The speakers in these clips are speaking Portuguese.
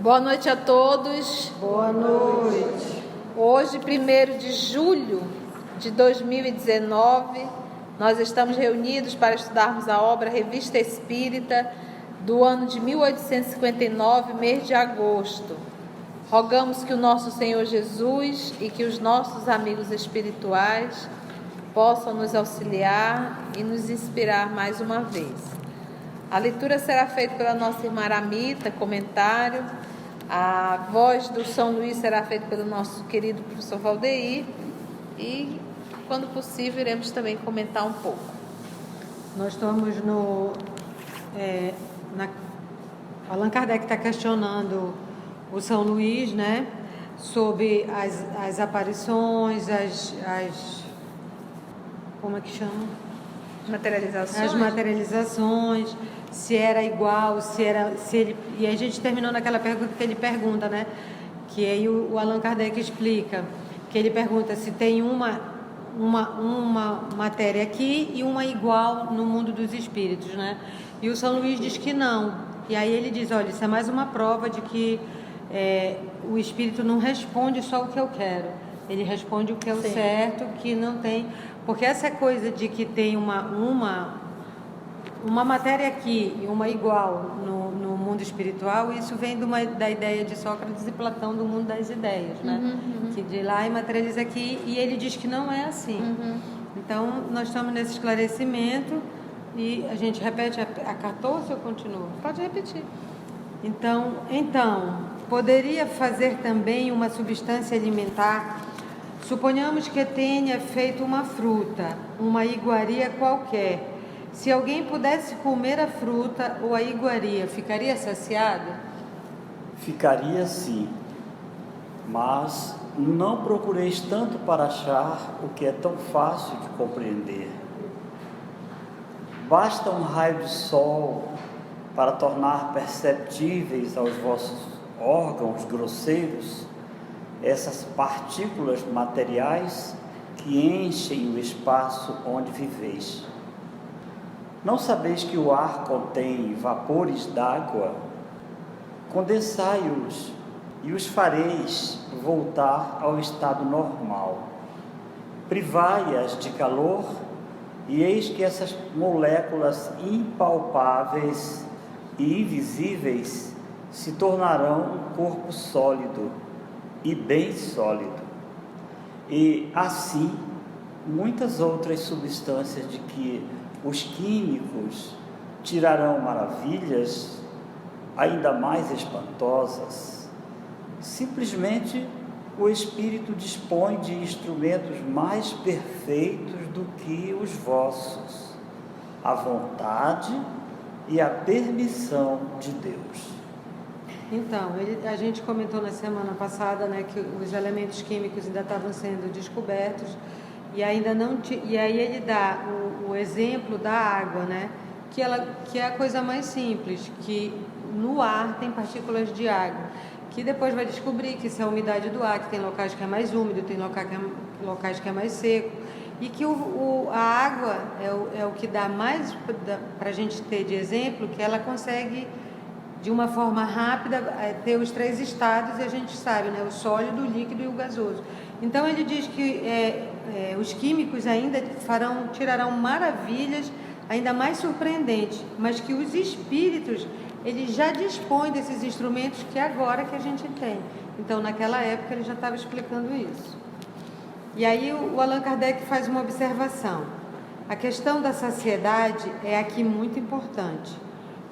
Boa noite a todos. Boa noite. Hoje, 1º de julho de 2019, nós estamos reunidos para estudarmos a obra Revista Espírita do ano de 1859, mês de agosto. Rogamos que o nosso Senhor Jesus e que os nossos amigos espirituais possam nos auxiliar e nos inspirar mais uma vez. A leitura será feita pela nossa irmã Aramita, comentário. A voz do São Luís será feita pelo nosso querido professor Valdeir. E, quando possível, iremos também comentar um pouco. Nós estamos Allan Kardec está questionando o São Luís, né? Sobre as aparições, como é que chama? Materializações. As materializações, se era igual, e a gente terminou naquela pergunta que ele pergunta, né? Que aí o Allan Kardec explica, que ele pergunta se tem uma matéria aqui e uma igual no mundo dos espíritos, né? E o São Luís diz que não. E aí ele diz, olha, isso é mais uma prova de que o espírito não responde só o que eu quero. Ele responde o que é o certo, que não tem... Porque essa coisa de que tem uma matéria aqui e uma igual no mundo espiritual, isso vem da ideia de Sócrates e Platão do mundo das ideias, né? Que de lá e materializa aqui, e ele diz que não é assim. Então, nós estamos nesse esclarecimento e a gente repete a 14 ou continua? Pode repetir. Então, poderia fazer também uma substância alimentar. Suponhamos que tenha feito uma fruta, uma iguaria qualquer. Se alguém pudesse comer a fruta ou a iguaria, ficaria saciado? Ficaria sim, mas não procureis tanto para achar o que é tão fácil de compreender. Basta um raio de sol para tornar perceptíveis aos vossos órgãos grosseiros essas partículas materiais que enchem o espaço onde viveis. Não sabeis que o ar contém vapores d'água? Condensai-os e os fareis voltar ao estado normal. Privai-as de calor e eis que essas moléculas impalpáveis e invisíveis se tornarão um corpo sólido e bem sólido. E assim, muitas outras substâncias de que os químicos tirarão maravilhas ainda mais espantosas. Simplesmente o Espírito dispõe de instrumentos mais perfeitos do que os vossos, a vontade e a permissão de Deus. Então, a gente comentou na semana passada, né, que os elementos químicos ainda estavam sendo descobertos e ainda não e aí ele dá o exemplo da água, né, que é a coisa mais simples, que no ar tem partículas de água, que depois vai descobrir que isso é a umidade do ar, que tem locais que é mais úmido, tem locais que é mais seco, e que a água é o que dá mais para a gente ter de exemplo, que ela consegue de uma forma rápida ter os 3 estados, e a gente sabe, né, o sólido, o líquido e o gasoso. Então ele diz que os químicos ainda tirarão maravilhas ainda mais surpreendentes, mas que os espíritos, eles já dispõem desses instrumentos que agora que a gente tem. Então naquela época ele já estava explicando isso. E aí o Allan Kardec faz uma observação. A questão da saciedade é aqui muito importante.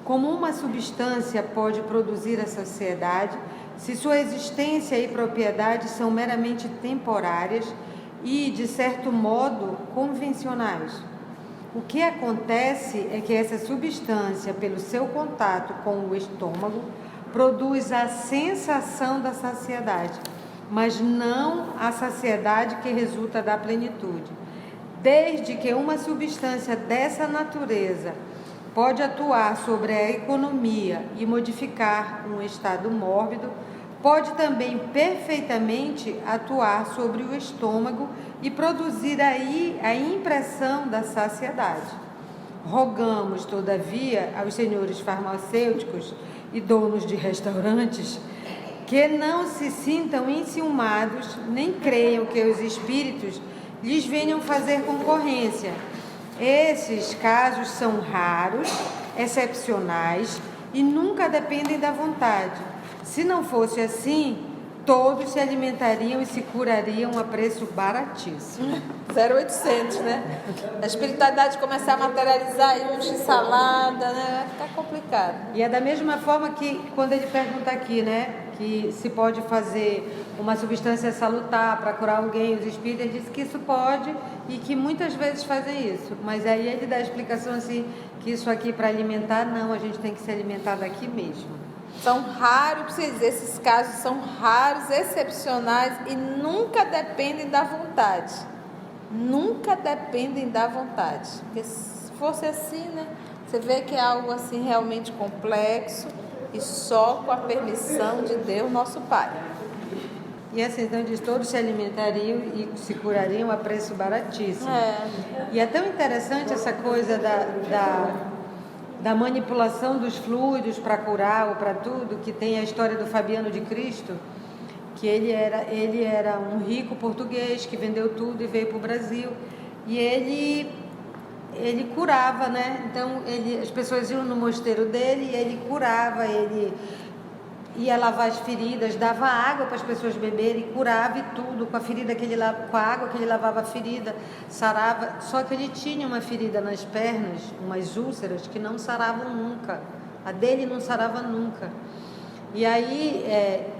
Como uma substância pode produzir a saciedade se sua existência e propriedade são meramente temporárias e, de certo modo, convencionais? O que acontece é que essa substância, pelo seu contato com o estômago, produz a sensação da saciedade, mas não a saciedade que resulta da plenitude. Desde que uma substância dessa natureza pode atuar sobre a economia e modificar um estado mórbido, pode também perfeitamente atuar sobre o estômago e produzir aí a impressão da saciedade. Rogamos, todavia, aos senhores farmacêuticos e donos de restaurantes Que não se sintam enciumados, nem creiam que os espíritos lhes venham fazer concorrência. Esses casos são raros, excepcionais e nunca dependem da vontade. Se não fosse assim, todos se alimentariam e se curariam a preço baratíssimo. 0,800, né? A espiritualidade começar a materializar e um x-salada, né? Vai ficar complicado. E é da mesma forma que quando ele pergunta aqui, né? Que se pode fazer uma substância salutar para curar alguém, os espíritos dizem que isso pode e que muitas vezes fazem isso. Mas aí ele dá a explicação assim, que isso aqui para alimentar, não, a gente tem que se alimentar daqui mesmo. São raros, precisa dizer, esses casos são raros, excepcionais e nunca dependem da vontade. Nunca dependem da vontade. Porque se fosse assim, né? Você vê que é algo assim realmente complexo e só com a permissão de Deus, nosso Pai. E assim, então diz, todos se alimentariam e se curariam a preço baratíssimo. E é tão interessante essa coisa da manipulação dos fluidos para curar ou para tudo, que tem a história do Fabiano de Cristo, que ele era um rico português que vendeu tudo e veio para o Brasil. E ele curava, né? Então as pessoas iam no mosteiro dele e ele curava, ele ia lavar as feridas, dava água para as pessoas beberem, curava e tudo, com a água que ele lavava a ferida, sarava. Só que ele tinha uma ferida nas pernas, umas úlceras que não saravam nunca. A dele não sarava nunca. E aí,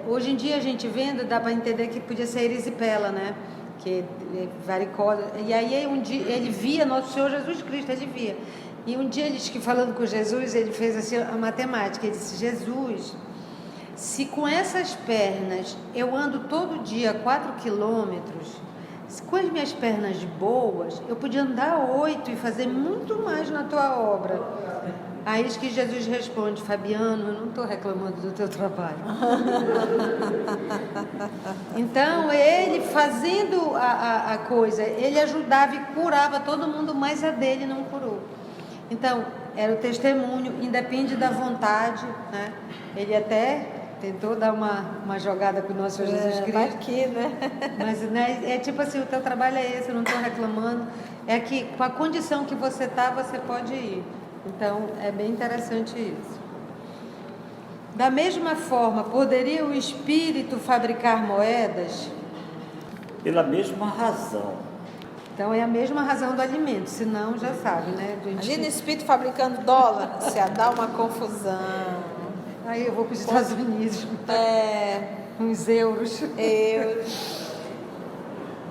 hoje em dia a gente vendo, dá para entender que podia ser erisipela, né? Que é varicose. E aí um dia ele via nosso Senhor Jesus Cristo, ele via. E um dia ele disse que falando com Jesus, ele fez assim a matemática, ele disse: Jesus, se com essas pernas eu ando todo dia 4 quilômetros, com as minhas pernas boas, eu podia andar 8 e fazer muito mais na tua obra. Aí que Jesus responde: Fabiano, eu não estou reclamando do teu trabalho. Então, ele fazendo a coisa, ele ajudava e curava todo mundo, mas a dele não curou. Então, era o testemunho, independe da vontade, né? Ele até tentou dar uma jogada com o nosso Senhor Jesus Cristo. Aqui, né? Mas, né, é tipo assim, o teu trabalho é esse, eu não estou reclamando. É que com a condição que você está, você pode ir. Então, é bem interessante isso. Da mesma forma, poderia o espírito fabricar moedas? Pela mesma razão. Então, é a mesma razão do alimento, senão já sabe, né? Imagina o espírito fabricando dólar, se ia dar uma confusão. Aí eu vou para os Estados Unidos. Uns euros.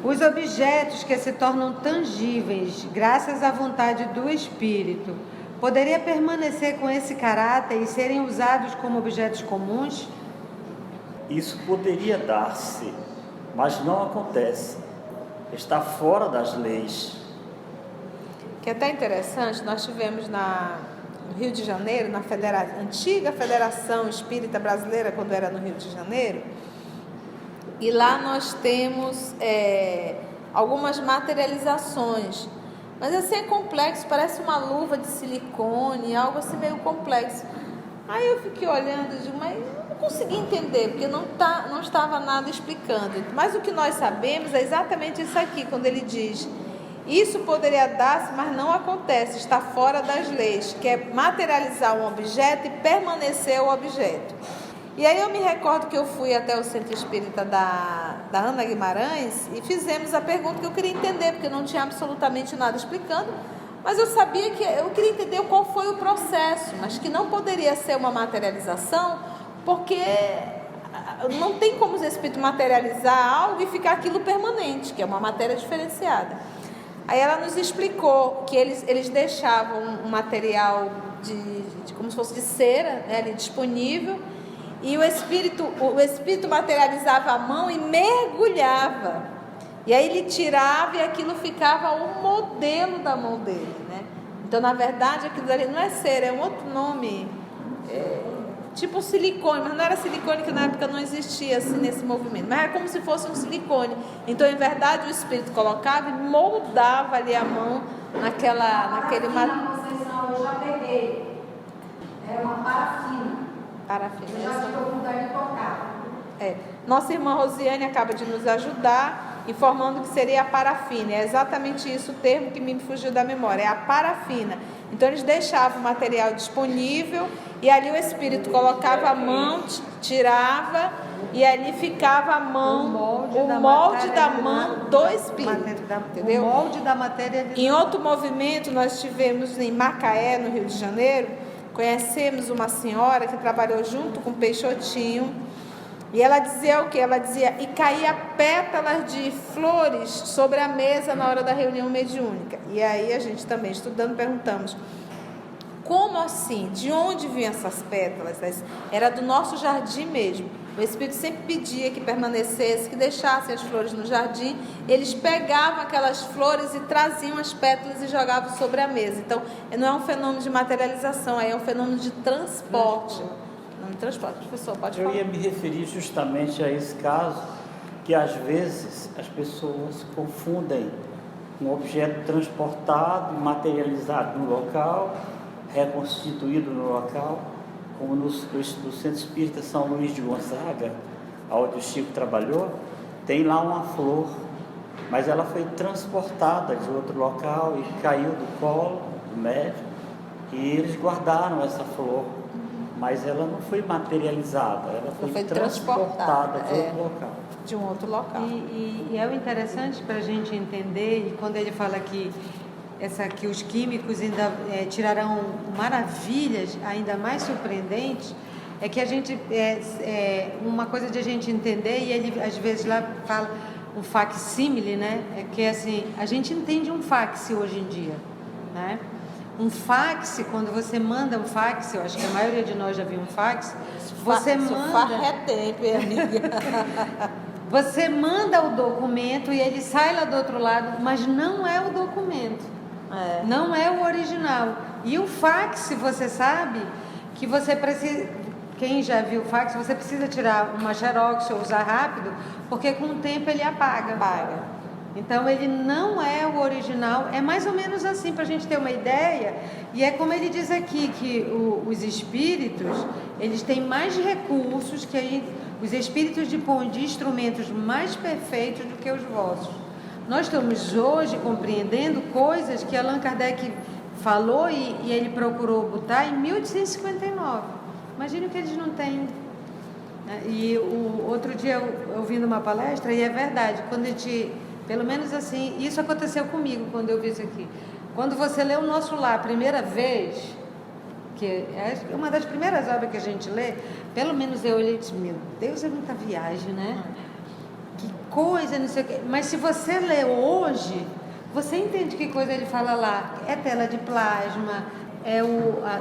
Os objetos que se tornam tangíveis graças à vontade do espírito, poderia permanecer com esse caráter e serem usados como objetos comuns? Isso poderia dar-se, mas não acontece. Está fora das leis. Que é até interessante, nós tivemos no Rio de Janeiro, na antiga Federação Espírita Brasileira, quando era no Rio de Janeiro, e lá nós temos algumas materializações. Mas assim é complexo, parece uma luva de silicone, algo assim meio complexo. Aí eu fiquei olhando e digo, mas eu não consegui entender, porque não estava nada explicando. Mas o que nós sabemos é exatamente isso aqui, quando ele diz: isso poderia dar-se, mas não acontece, está fora das leis, que é materializar um objeto e permanecer o objeto. E aí eu me recordo que eu fui até o Centro Espírita da Ana Guimarães e fizemos a pergunta que eu queria entender, porque não tinha absolutamente nada explicando, mas eu sabia que eu queria entender qual foi o processo, mas que não poderia ser uma materialização, porque não tem como os espíritos materializar algo e ficar aquilo permanente, que é uma matéria diferenciada. Aí ela nos explicou que eles deixavam um material de como se fosse de cera, né, ali disponível, e o espírito materializava a mão e mergulhava. E aí ele tirava e aquilo ficava o modelo da mão dele, né? Então, na verdade, aquilo ali não é cera, é um outro nome, tipo silicone, mas não era silicone, que na época não existia assim nesse movimento, mas era como se fosse um silicone. Então, em verdade, o espírito colocava e moldava ali a mão naquele material. Eu já peguei. Era uma parafina. Parafina. Eu já tive a vontade de tocar. Nossa irmã Rosiane acaba de nos ajudar, informando que seria a parafina. É exatamente isso o termo que me fugiu da memória, é a parafina. Então eles deixavam o material disponível e ali o espírito colocava a mão, tirava e ali ficava a mão, o molde da mão do espírito, entendeu? O molde da matéria. Em outro movimento nós tivemos em Macaé, no Rio de Janeiro, conhecemos uma senhora que trabalhou junto com Peixotinho. E ela dizia o quê? Ela dizia, e caía pétalas de flores sobre a mesa na hora da reunião mediúnica. E aí a gente também, estudando, perguntamos, como assim? De onde vinham essas pétalas? Era do nosso jardim mesmo. O Espírito sempre pedia que permanecesse, que deixassem as flores no jardim. Eles pegavam aquelas flores e traziam as pétalas e jogavam sobre a mesa. Então, não é um fenômeno de materialização, aí é um fenômeno de transporte. Transporte, professor, pode falar. Eu ia me referir justamente a esse caso, que às vezes as pessoas confundem um objeto transportado e materializado no local, reconstituído no local, como no Centro Espírita São Luís de Gonzaga, onde o Chico trabalhou, tem lá uma flor, mas ela foi transportada de outro local e caiu do colo do médico, e eles guardaram essa flor. Mas ela não foi materializada, ela foi transportada de outro local. De um outro local. E é o interessante para a gente entender, e quando ele fala que os químicos ainda tirarão maravilhas ainda mais surpreendentes, é que a gente, uma coisa de a gente entender, e ele às vezes lá fala um facsímile, né? É que assim, a gente entende um fax hoje em dia, né? Um fax, quando você manda um fax, eu acho que a maioria de nós já viu um fax, você manda... é tempo, amiga. Você manda o documento e ele sai lá do outro lado, mas não é o documento. Não é o original. E o fax, você sabe que você precisa... Quem já viu o fax, você precisa tirar uma xerox ou usar rápido, porque com o tempo ele apaga. Então ele não é o original, é mais ou menos assim para a gente ter uma ideia. E é como ele diz aqui, que os espíritos, eles têm mais recursos, os espíritos dispõem de instrumentos mais perfeitos do que os vossos. Nós estamos hoje compreendendo coisas que Allan Kardec falou e ele procurou botar em 1859. Imagina o que eles não têm. E o outro dia eu ouvindo uma palestra, e é verdade, quando a gente... Pelo menos assim, isso aconteceu comigo quando eu vi isso aqui. Quando você lê o Nosso Lar a primeira vez, que é uma das primeiras obras que a gente lê, pelo menos eu olhei e disse, meu Deus, é muita viagem, né? Que coisa, não sei o quê. Mas se você lê hoje, você entende que coisa ele fala lá. É tela de plasma, é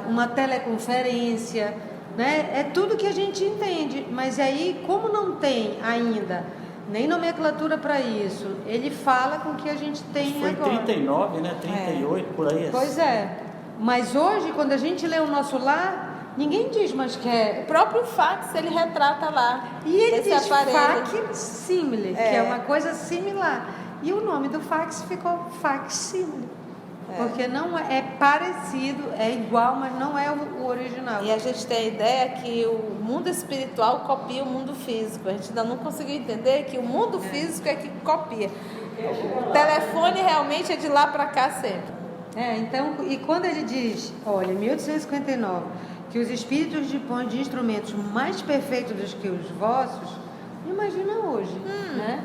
uma teleconferência, né? É tudo que a gente entende. Mas aí, como não tem ainda... nem nomenclatura para isso, ele fala com o que a gente tem foi agora. Foi 39, né? 38, por aí. Pois é. Mas hoje, quando a gente lê o Nosso Lar, ninguém diz mais que é... O próprio fax, ele retrata lá. E ele diz facsímile, que é uma coisa similar. E o nome do fax ficou facsímile. Porque não é parecido, é igual, mas não é o original. E a gente tem a ideia que o mundo espiritual copia o mundo físico. A gente ainda não conseguiu entender que o mundo físico é que copia. O telefone realmente é de lá para cá sempre. Então, e quando ele diz, olha, em 1859, que os espíritos dispõem de instrumentos mais perfeitos do que os vossos, imagina hoje, né?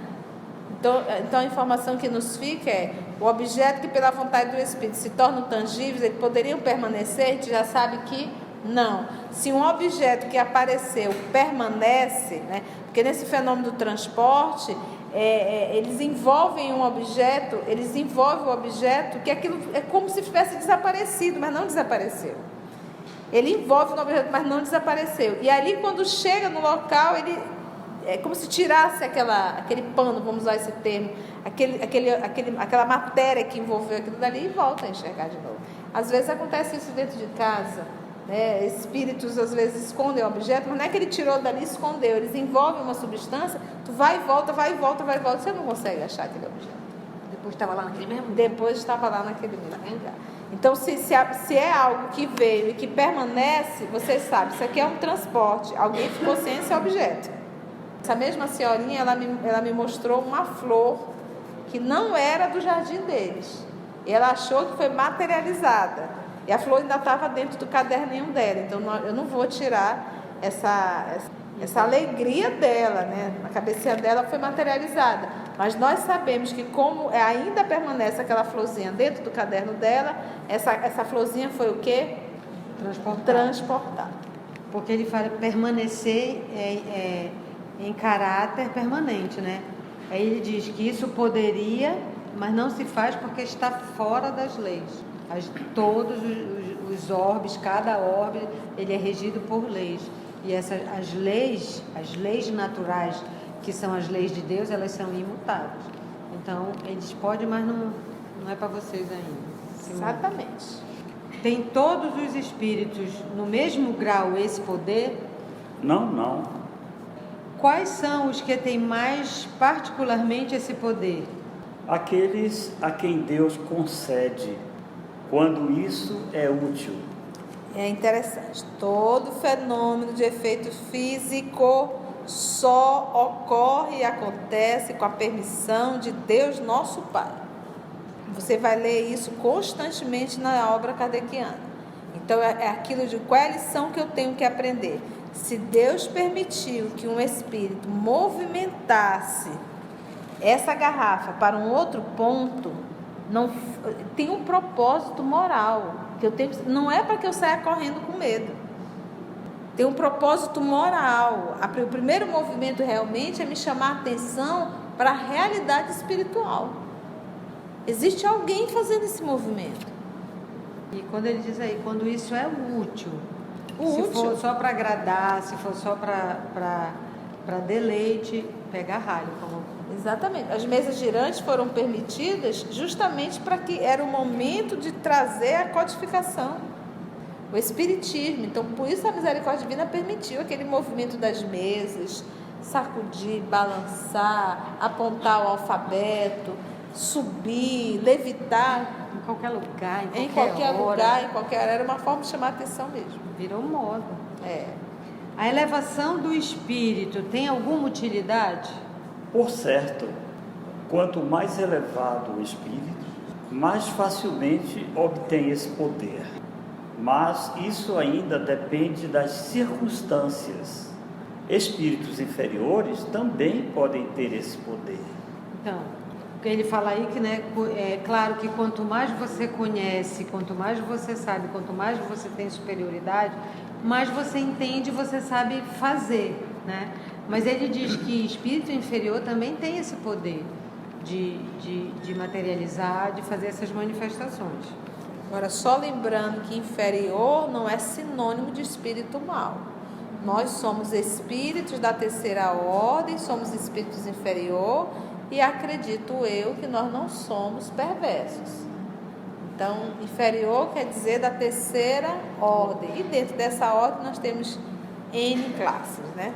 Então a informação que nos fica é o objeto que pela vontade do Espírito se tornam tangíveis, eles poderiam permanecer, a gente já sabe que não. Se um objeto que apareceu permanece, né, porque nesse fenômeno do transporte, eles envolvem um objeto, eles envolvem o objeto, que aquilo é como se tivesse desaparecido, mas não desapareceu. Ele envolve no objeto, mas não desapareceu. E ali quando chega no local, ele... é como se tirasse aquele pano, vamos usar esse termo, aquela matéria que envolveu aquilo dali e volta a enxergar de novo. Às vezes acontece isso dentro de casa, né? Espíritos às vezes escondem o objeto, mas não é que ele tirou dali e escondeu, eles envolvem uma substância, tu vai e volta, você não consegue achar aquele objeto. Depois estava lá naquele mesmo lugar. Depois estava lá naquele mesmo lugar. Então, se é algo que veio e que permanece, você sabe, isso aqui é um transporte, alguém ficou sem esse objeto. Essa mesma senhorinha, ela me mostrou uma flor que não era do jardim deles. E ela achou que foi materializada. E a flor ainda estava dentro do caderninho dela. Então eu não vou tirar essa alegria dela, né? A cabecinha dela foi materializada. Mas nós sabemos que como ainda permanece aquela florzinha dentro do caderno dela, essa florzinha foi o quê? Transportada. Porque ele fala permanecer em caráter permanente, né? Aí ele diz que isso poderia, mas não se faz porque está fora das leis. Todos os orbes, cada orbe, ele é regido por leis. E as leis naturais, que são as leis de Deus, elas são imutáveis. Então, eles podem, mas não é para vocês ainda. Exatamente. Tem todos os espíritos no mesmo grau esse poder? Não. Quais são os que têm mais particularmente esse poder? Aqueles a quem Deus concede, quando isso é útil. É interessante. Todo fenômeno de efeito físico só ocorre e acontece com a permissão de Deus, nosso Pai. Você vai ler isso constantemente na obra kardeciana. Então, é aquilo de qual é a lição que eu tenho que aprender. Se Deus permitiu que um espírito movimentasse essa garrafa para um outro ponto, não tem um propósito moral que eu tenho. Não é para que eu saia correndo com medo. Tem um propósito moral. O primeiro movimento realmente é me chamar a atenção para a realidade espiritual. Existe alguém fazendo esse movimento. E quando ele diz aí, quando isso é útil, útil. For só para agradar, se for só para deleite, pega ralho. Exatamente. As mesas girantes foram permitidas justamente para que era o momento de trazer a codificação, o espiritismo. Então, por isso a misericórdia divina permitiu aquele movimento das mesas, sacudir, balançar, apontar o alfabeto, subir, levitar. Em qualquer lugar, em qualquer lugar, em qualquer hora. Era uma forma de chamar a atenção mesmo. Virou moda. É. A elevação do espírito tem alguma utilidade? Por certo, quanto mais elevado o espírito, mais facilmente obtém esse poder. Mas isso ainda depende das circunstâncias. Espíritos inferiores também podem ter esse poder. Então, porque ele fala aí que, né, é claro que quanto mais você conhece, quanto mais você sabe, quanto mais você tem superioridade, mais você entende e você sabe fazer, né? Mas ele diz que espírito inferior também tem esse poder de materializar, de fazer essas manifestações. Agora, só lembrando que inferior não é sinônimo de espírito mau. Nós somos espíritos da terceira ordem, somos espíritos inferior e acredito eu que nós não somos perversos. Então, inferior quer dizer da terceira ordem. E dentro dessa ordem nós temos N classes, né?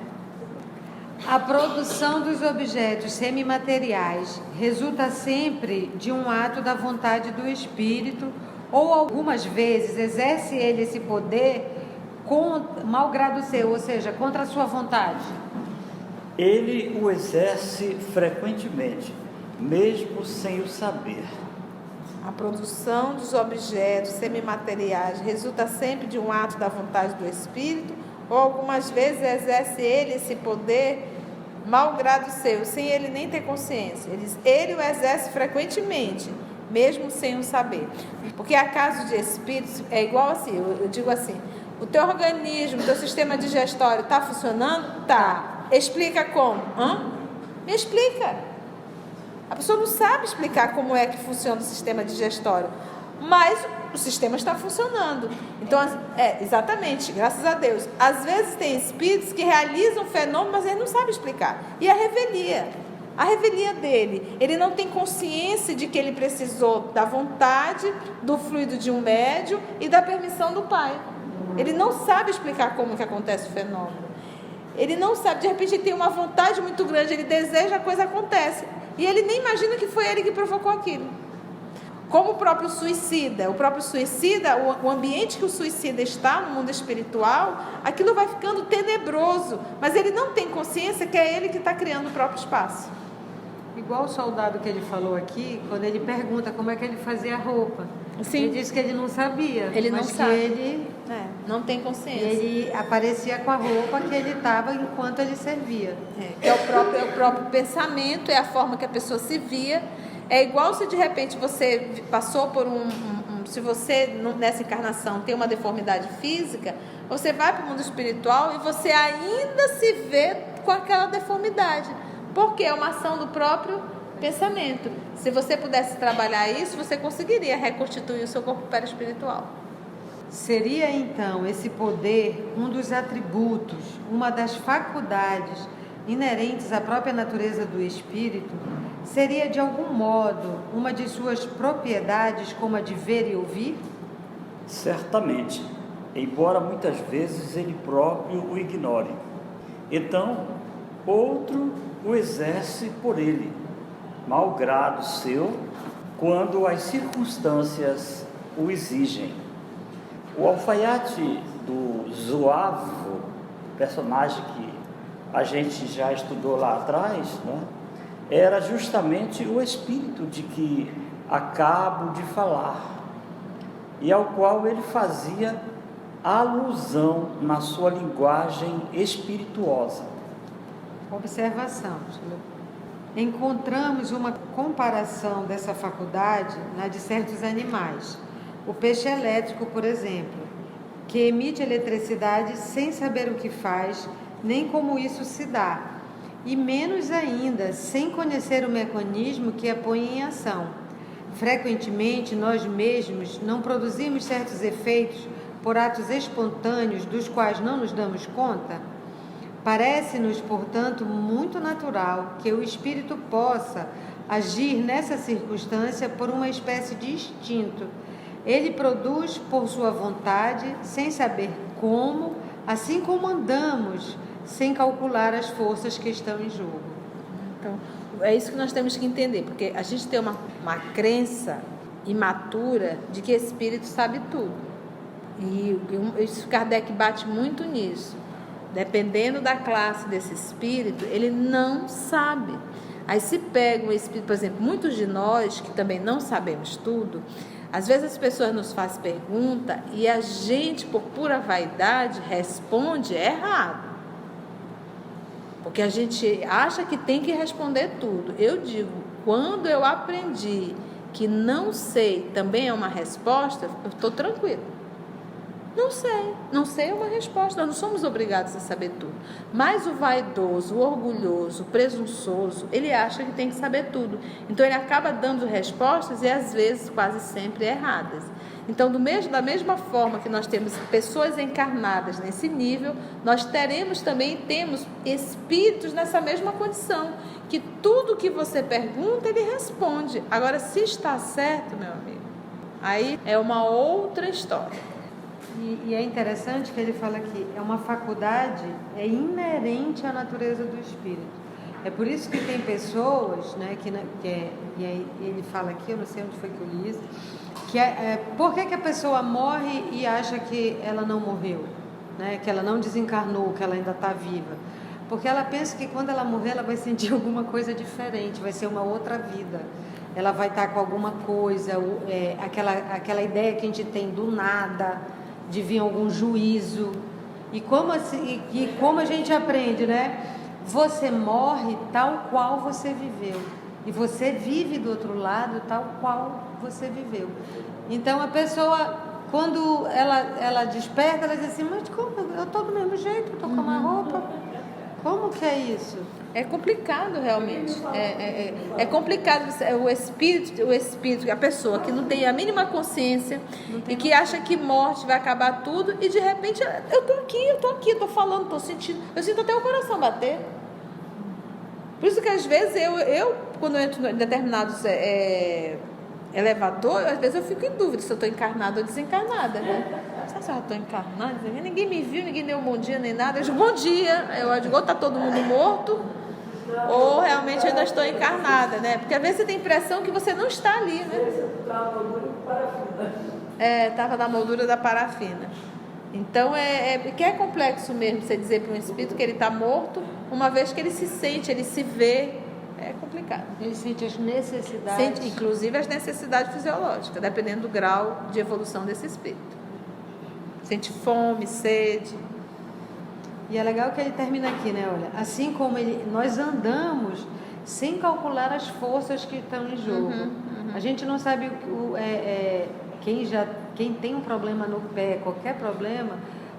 A produção dos objetos semimateriais resulta sempre de um ato da vontade do espírito ou algumas vezes exerce ele esse poder malgrado seu, ou seja, contra a sua vontade. Ele o exerce frequentemente, mesmo sem o saber. A produção dos objetos semimateriais resulta sempre de um ato da vontade do espírito ou algumas vezes exerce ele esse poder malgrado seu, sem ele nem ter consciência. Ele o exerce frequentemente, mesmo sem o saber. Porque a caso de espíritos é igual assim, eu digo assim, o teu organismo, o teu sistema digestório está funcionando? Tá. Explica como? Me explica. A pessoa não sabe explicar como é que funciona o sistema digestório, mas o sistema está funcionando. Então, exatamente, graças a Deus. Às vezes tem espíritos que realizam fenômenos, mas ele não sabe explicar. E a revelia dele, ele não tem consciência de que ele precisou da vontade, do fluido de um médium e da permissão do pai. Ele não sabe explicar como que acontece o fenômeno. Ele não sabe, de repente ele tem uma vontade muito grande, ele deseja, a coisa acontece. E ele nem imagina que foi ele que provocou aquilo. Como o próprio suicida, o ambiente que o suicida está no mundo espiritual, aquilo vai ficando tenebroso, mas ele não tem consciência que é ele que está criando o próprio espaço. Igual o soldado que ele falou aqui, quando ele pergunta como é que ele fazia a roupa. Sim. Ele disse que ele não sabia. Ele não sabe. Ele não tem consciência. Ele aparecia com a roupa que ele estava enquanto ele servia. É o próprio pensamento, é a forma que a pessoa se via. É igual se de repente você passou por se você nessa encarnação tem uma deformidade física, você vai para o mundo espiritual e você ainda se vê com aquela deformidade. Porque é uma ação do próprio pensamento. Se você pudesse trabalhar isso, você conseguiria reconstituir o seu corpo perispiritual. Seria então esse poder um dos atributos, uma das faculdades inerentes à própria natureza do espírito? Seria de algum modo uma de suas propriedades, como a de ver e ouvir? Certamente, embora muitas vezes ele próprio o ignore. Então, outro o exerce por ele, malgrado seu, quando as circunstâncias o exigem. O alfaiate do Zuavo, personagem que a gente já estudou lá atrás, né, era justamente o espírito de que acabo de falar, e ao qual ele fazia alusão na sua linguagem espirituosa. Observação. Encontramos uma comparação dessa faculdade na de certos animais. O peixe elétrico, por exemplo, que emite eletricidade sem saber o que faz, nem como isso se dá, e menos ainda sem conhecer o mecanismo que a põe em ação. Frequentemente, nós mesmos não produzimos certos efeitos por atos espontâneos dos quais não nos damos conta? Parece-nos, portanto, muito natural que o espírito possa agir nessa circunstância por uma espécie de instinto. Ele produz por sua vontade, sem saber como, assim como andamos, sem calcular as forças que estão em jogo. Então, é isso que nós temos que entender, porque a gente tem uma crença imatura de que espírito sabe tudo. E isso Kardec bate muito nisso. Dependendo da classe desse espírito, ele não sabe. Aí se pega um espírito, por exemplo, muitos de nós que também não sabemos tudo, às vezes as pessoas nos fazem pergunta e a gente, por pura vaidade, responde errado. Porque a gente acha que tem que responder tudo. Eu digo, quando eu aprendi que não sei também é uma resposta, eu estou tranquilo. Não sei é uma resposta, nós não somos obrigados a saber tudo. Mas o vaidoso, o orgulhoso, o presunçoso, ele acha que tem que saber tudo. Então ele acaba dando respostas e às vezes quase sempre erradas. Então da mesma forma que nós temos pessoas encarnadas nesse nível, nós temos espíritos nessa mesma condição, que tudo que você pergunta ele responde. Agora, se está certo, meu amigo, aí é uma outra história. E é interessante que ele fala que é uma faculdade, é inerente à natureza do espírito. É por isso que tem pessoas, né, e aí ele fala aqui, eu não sei onde foi que eu li isso, por que a pessoa morre e acha que ela não morreu, né, que ela não desencarnou, que ela ainda está viva? Porque ela pensa que quando ela morrer, ela vai sentir alguma coisa diferente, vai ser uma outra vida. Ela vai estar com alguma coisa, aquela ideia que a gente tem do nada, de vir algum juízo. E como a gente aprende, né? Você morre tal qual você viveu. E você vive do outro lado tal qual você viveu. Então a pessoa, quando ela desperta, ela diz assim, mas como? Eu estou do mesmo jeito, eu estou com uma roupa. Como que é isso? É complicado realmente. É complicado o espírito, a pessoa que não tem a mínima consciência e que acha que morte vai acabar tudo e de repente eu tô aqui, tô falando, tô sentindo, eu sinto até o coração bater. Por isso que às vezes eu quando eu entro em determinados elevador, às vezes eu fico em dúvida se eu estou encarnada ou desencarnada, né? Será que eu estou encarnada? Ninguém me viu, ninguém deu um bom dia nem nada. Eu digo, bom dia. Eu digo, está todo mundo morto, ou realmente eu ainda estou encarnada, né? Porque às vezes você tem a impressão que você não está ali, né? Estava na moldura da parafina. Então que é complexo mesmo você dizer para um espírito que ele está morto, uma vez que ele se sente, ele se vê. É complicado. Ele sente as necessidades. Sente, inclusive as necessidades fisiológicas, dependendo do grau de evolução desse espírito. Sente fome, sede. E é legal que ele termina aqui, né? Olha, assim como nós andamos sem calcular as forças que estão em jogo. A gente não sabe quem tem um problema no pé, qualquer problema,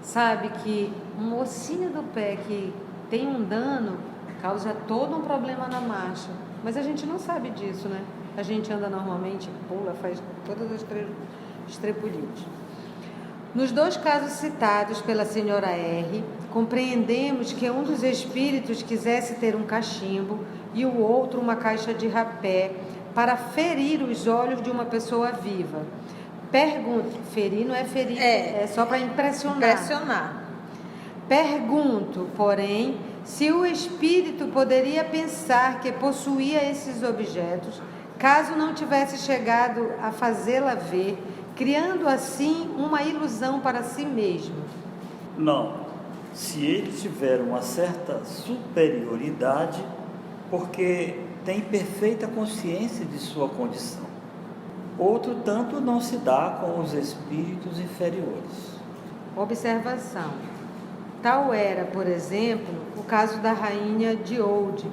sabe que um ossinho do pé que tem um dano causa todo um problema na marcha. Mas a gente não sabe disso, né? A gente anda normalmente, pula, faz todas as estripulias. Nos 2 casos citados pela senhora R, compreendemos que um dos espíritos quisesse ter um cachimbo e o outro uma caixa de rapé para ferir os olhos de uma pessoa viva. Pergunto, ferir não é ferir, é só para impressionar. Pergunto, porém, se o espírito poderia pensar que possuía esses objetos, caso não tivesse chegado a fazê-la ver, criando assim uma ilusão para si mesmo. Não. Se ele tiver uma certa superioridade, porque tem perfeita consciência de sua condição. Outro tanto não se dá com os espíritos inferiores. Observação. Tal era, por exemplo, o caso da rainha de Oude,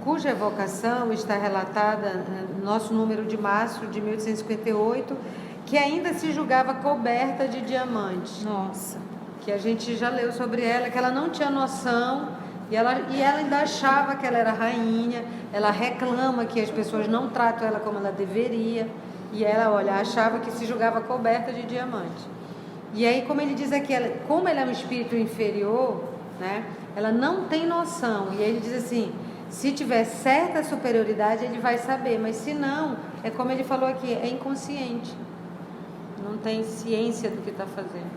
cuja evocação está relatada no nosso número de março de 1858, que ainda se julgava coberta de diamantes. Nossa. Que a gente já leu sobre ela, que ela não tinha noção, e ela ainda achava que ela era rainha, ela reclama que as pessoas não tratam ela como ela deveria, e ela, achava que se julgava coberta de diamantes. E aí, como ele diz aqui, como ela é um espírito inferior, né, ela não tem noção. E aí ele diz assim, se tiver certa superioridade, ele vai saber. Mas se não, é como ele falou aqui, é inconsciente. Não tem ciência do que está fazendo.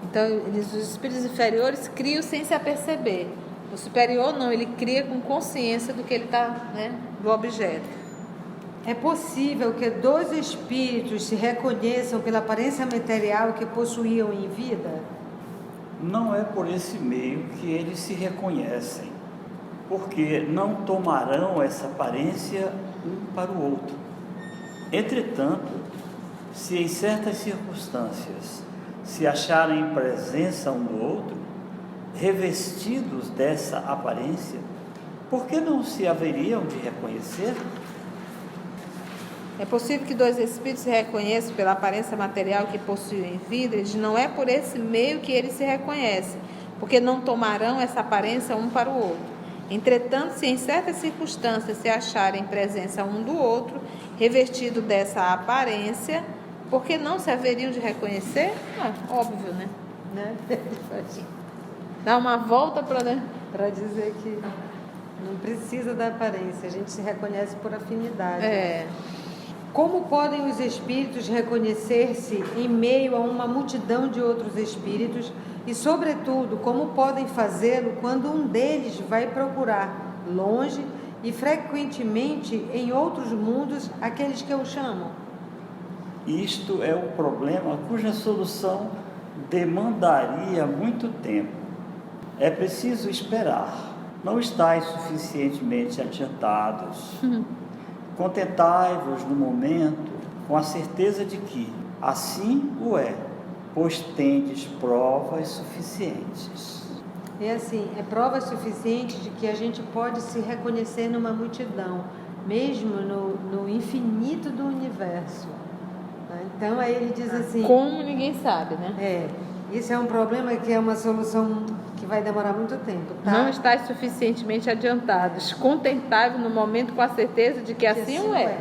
Então, os espíritos inferiores criam sem se aperceber. O superior não, ele cria com consciência do que ele está, né, do objeto. É possível que 2 espíritos se reconheçam pela aparência material que possuíam em vida? Não é por esse meio que eles se reconhecem, porque não tomarão essa aparência um para o outro. Entretanto, se em certas circunstâncias se acharem em presença um do outro, revestidos dessa aparência, por que não se haveriam de reconhecer? É possível que 2 espíritos se reconheçam pela aparência material que possuem em vida, não é por esse meio que eles se reconhecem, porque não tomarão essa aparência um para o outro. Entretanto, se em certas circunstâncias se acharem em presença um do outro, revestido dessa aparência, por que não se haveriam de reconhecer? Óbvio, né? Dá uma volta para dizer que não precisa da aparência, a gente se reconhece por afinidade. Como podem os espíritos reconhecer-se em meio a uma multidão de outros espíritos e, sobretudo, como podem fazê-lo quando um deles vai procurar longe e frequentemente em outros mundos aqueles que o chamam? Isto é um problema cuja solução demandaria muito tempo. É preciso esperar. Não estáis suficientemente adiantados. Contentai-vos no momento com a certeza de que assim o é, pois tendes provas suficientes. É assim, é prova suficiente de que a gente pode se reconhecer numa multidão, mesmo no infinito do universo. Então aí ele diz assim... Como ninguém sabe, né? Isso é um problema que é uma solução que vai demorar muito tempo, tá? Não estáis suficientemente adiantados. Contentai-vos no momento com a certeza de que assim o é.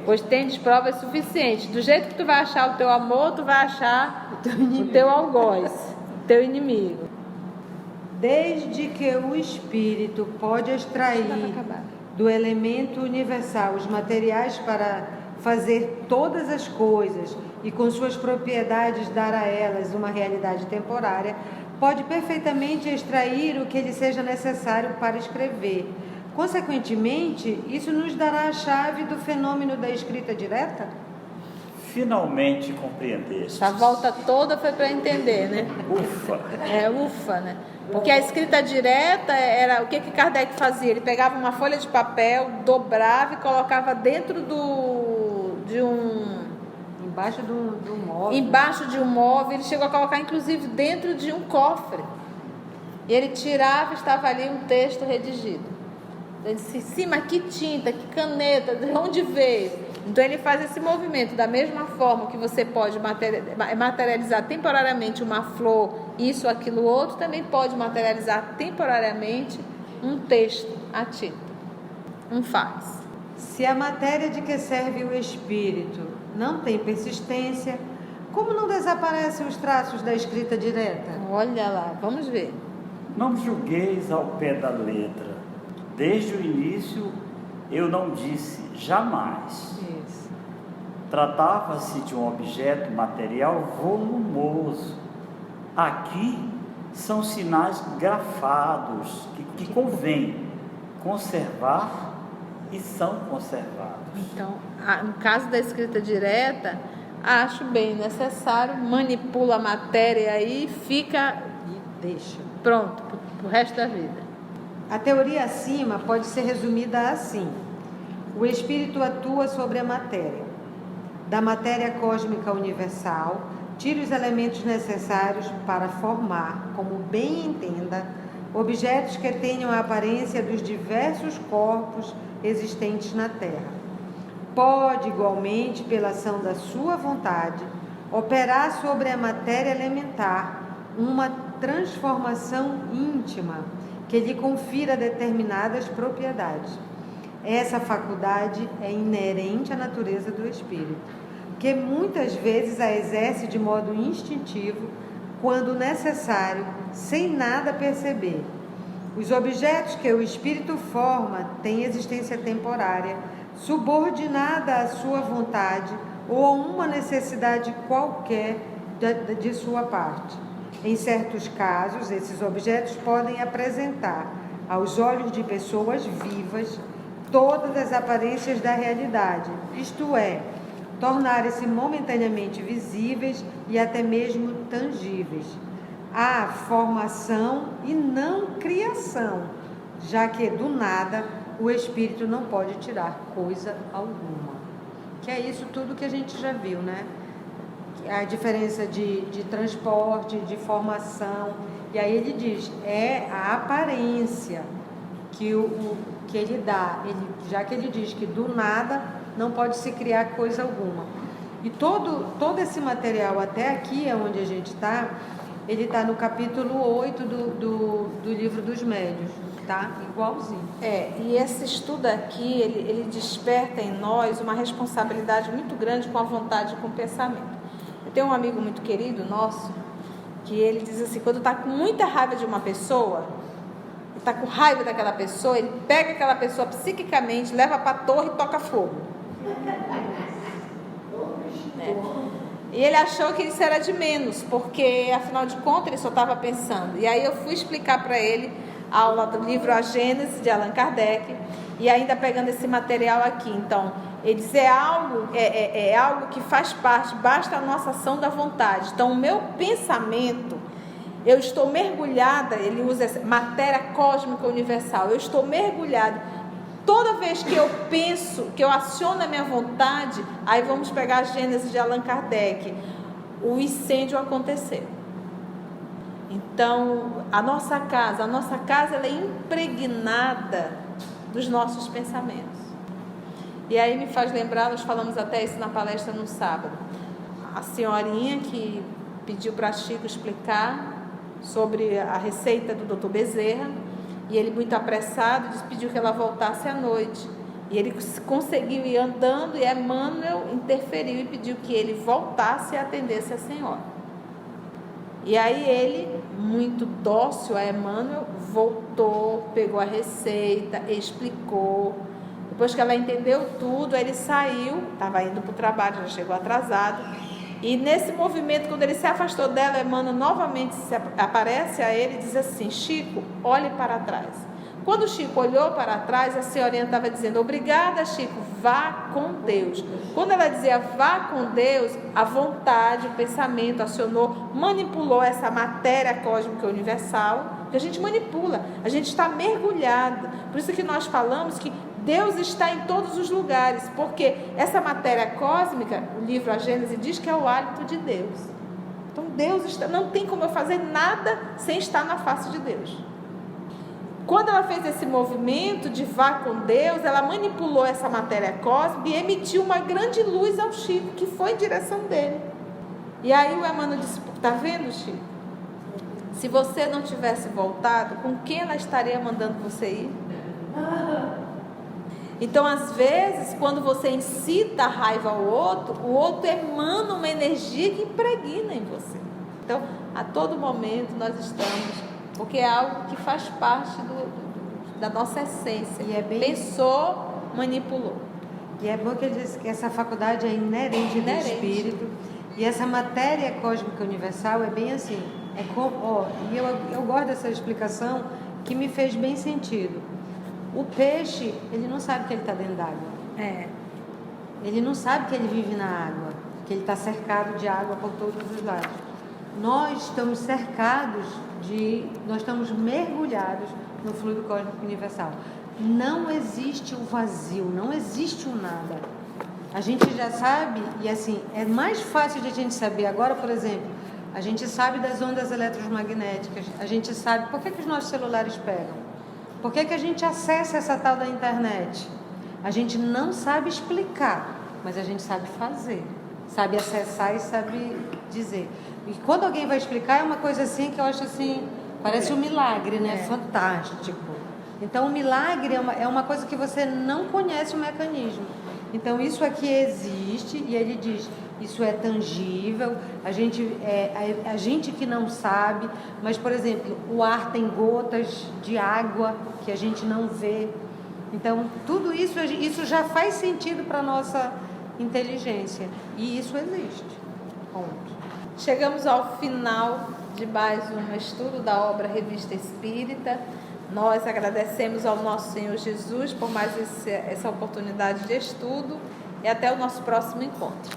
Pois tendes provas suficientes. Do jeito que tu vai achar o teu amor, tu vai achar o teu algoz, o teu inimigo. Desde que o espírito pode extrair do elemento universal os materiais para fazer todas as coisas e com suas propriedades dar a elas uma realidade temporária, pode perfeitamente extrair o que lhe seja necessário para escrever. Consequentemente, isso nos dará a chave do fenômeno da escrita direta? Finalmente compreendeste. Essa volta toda foi para entender, né? Ufa! Ufa, né? Porque a escrita direta era o que Kardec fazia? Ele pegava uma folha de papel, dobrava e colocava dentro de um... Embaixo do móvel. Embaixo de um móvel. Ele chegou a colocar, inclusive, dentro de um cofre. E ele tirava e estava ali um texto redigido. Ele disse, sim, mas que tinta, que caneta, de onde veio? Então ele faz esse movimento, da mesma forma que você pode materializar temporariamente uma flor, isso, aquilo, outro, também pode materializar temporariamente um texto, a tinta, um faz. Se a matéria de que serve o espírito não tem persistência, como não desaparecem os traços da escrita direta? Olha lá, vamos ver. Não julgueis ao pé da letra. Desde o início eu não disse jamais. Isso. Tratava-se de um objeto material volumoso. Aqui são sinais grafados que convém conservar e são conservados. Então, no caso da escrita direta, acho bem necessário, manipula a matéria aí, fica E deixa. pronto para o resto da vida. A teoria acima pode ser resumida assim: o espírito atua sobre a matéria. Da matéria cósmica universal, tira os elementos necessários para formar, como bem entenda, objetos que tenham a aparência dos diversos corpos existentes na Terra. Pode, igualmente, pela ação da sua vontade, operar sobre a matéria elementar uma transformação íntima que lhe confira determinadas propriedades. Essa faculdade é inerente à natureza do espírito, que muitas vezes a exerce de modo instintivo, quando necessário, sem nada perceber. Os objetos que o espírito forma têm existência temporária, subordinada à sua vontade ou a uma necessidade qualquer de sua parte. Em certos casos, esses objetos podem apresentar, aos olhos de pessoas vivas, todas as aparências da realidade, isto é, tornarem-se momentaneamente visíveis e até mesmo tangíveis. Há formação e não criação, já que do nada o espírito não pode tirar coisa alguma. Que é isso tudo que a gente já viu, né? A diferença de transporte, de formação. E aí ele diz, é a aparência que ele dá. Já que ele diz que do nada não pode se criar coisa alguma. E todo esse material até aqui, onde a gente está, ele está no capítulo 8 do livro dos médiuns, tá? Igualzinho. E esse estudo aqui, ele desperta em nós uma responsabilidade muito grande com a vontade e com o pensamento. Eu tenho um amigo muito querido nosso, que ele diz assim, quando está com muita raiva de uma pessoa, está com raiva daquela pessoa, ele pega aquela pessoa psiquicamente, leva para a torre e toca fogo. E ele achou que isso era de menos, porque afinal de contas ele só estava pensando. E aí eu fui explicar para ele a aula do livro A Gênese, de Allan Kardec, e ainda pegando esse material aqui. Então, ele diz, é algo que faz parte, basta a nossa ação da vontade. Então, o meu pensamento, eu estou mergulhada, ele usa essa matéria cósmica universal, eu estou mergulhada. Toda vez que eu penso, que eu aciono a minha vontade, aí vamos pegar a Gênese de Allan Kardec, o incêndio aconteceu. Então, a nossa casa ela é impregnada dos nossos pensamentos. E aí me faz lembrar, nós falamos até isso na palestra no sábado, a senhorinha que pediu para Chico explicar sobre a receita do Dr. Bezerra, e ele muito apressado pediu que ela voltasse à noite, e ele conseguiu ir andando, e Emmanuel interferiu e pediu que ele voltasse e atendesse a senhora. E aí ele, muito dócil a Emmanuel, voltou, pegou a receita, explicou. Depois que ela entendeu tudo, ele saiu, estava indo para o trabalho, já chegou atrasado, E nesse movimento, quando ele se afastou dela, Emmanuel novamente aparece a ele e diz assim: Chico, olhe para trás. Quando o Chico olhou para trás, a senhorinha estava dizendo: obrigada, Chico, vá com Deus. Quando ela dizia vá com Deus, a vontade, o pensamento acionou, manipulou essa matéria cósmica universal, que a gente manipula, a gente está mergulhado. Por isso que nós falamos que Deus está em todos os lugares, porque essa matéria cósmica, o livro A Gênese diz que é o hálito de Deus. Então Deus está, não tem como eu fazer nada sem estar na face de Deus. Quando ela fez esse movimento de vá com Deus, ela manipulou essa matéria cósmica e emitiu uma grande luz ao Chico, que foi em direção dele. E aí o Emmanuel disse: está vendo, Chico? Se você não tivesse voltado, com quem ela estaria mandando você ir? Então, às vezes, quando você incita a raiva ao outro, o outro emana uma energia que impregna em você. Então, a todo momento nós estamos... Porque é algo que faz parte da nossa essência. E é bem... Pensou, manipulou. E é bom que ele diz que essa faculdade é inerente do espírito. E essa matéria cósmica universal é bem assim. É como, e eu gosto dessa explicação que me fez bem sentido. O peixe, ele não sabe que ele está dentro d'água. Ele não sabe que ele vive na água, que ele está cercado de água por todos os lados. Nós estamos cercados nós estamos mergulhados no fluido cósmico universal. Não existe o vazio, não existe o nada. A gente já sabe, e assim, é mais fácil de a gente saber agora, por exemplo, a gente sabe das ondas eletromagnéticas, a gente sabe por que os nossos celulares pegam, por que a gente acessa essa tal da internet. A gente não sabe explicar, mas a gente sabe fazer, sabe acessar e sabe dizer. E quando alguém vai explicar, é uma coisa assim que eu acho assim, parece um milagre, né? Fantástico. Então, o milagre é uma coisa que você não conhece o mecanismo. Então, isso aqui existe, e ele diz, isso é tangível, a gente que não sabe, mas, por exemplo, o ar tem gotas de água que a gente não vê. Então, tudo isso já faz sentido para a nossa inteligência, e isso existe. Ponto. Chegamos ao final de mais um estudo da obra Revista Espírita. Nós agradecemos ao nosso Senhor Jesus por mais essa oportunidade de estudo e até o nosso próximo encontro.